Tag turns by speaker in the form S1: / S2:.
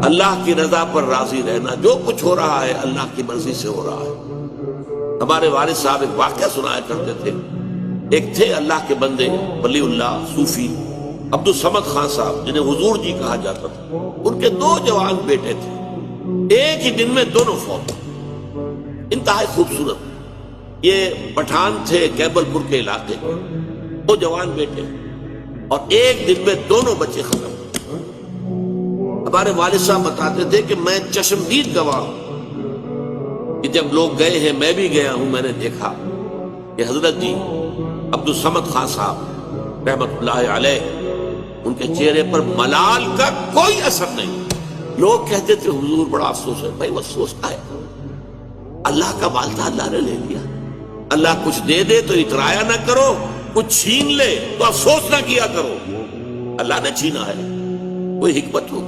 S1: اللہ کی رضا پر راضی رہنا، جو کچھ ہو رہا ہے اللہ کی مرضی سے ہو رہا ہے۔ ہمارے والد صاحب ایک واقعہ سنایا کرتے تھے، ایک تھے اللہ کے بندے ولی اللہ صوفی عبدالصمد خان صاحب، جنہیں حضور جی کہا جاتا تھا۔ ان کے 2 جوان بیٹے تھے، ایک ہی دن میں دونوں فوت، انتہائی خوبصورت۔ یہ پٹھان تھے کیبل پور کے علاقے کے، 2 جوان بیٹے، اور ایک دن میں دونوں بچے ختم۔ ہمارے والد صاحب بتاتے تھے کہ میں چشمدید گواہ ہوں کہ جب لوگ گئے ہیں، میں بھی گیا ہوں، میں نے دیکھا کہ حضرت جی عبدالصمد خان صاحب رحمت اللہ علیہ، ان کے چہرے پر ملال کا کوئی اثر نہیں۔ لوگ کہتے تھے حضور بڑا افسوس ہے۔ بھائی افسوس کا ہے، اللہ کا مال تھا، اللہ نے لے لیا۔ اللہ کچھ دے دے تو اترایا نہ کرو، کچھ چھین لے تو افسوس نہ کیا کرو۔ اللہ نے چھینا ہے، کوئی حکمت ہو۔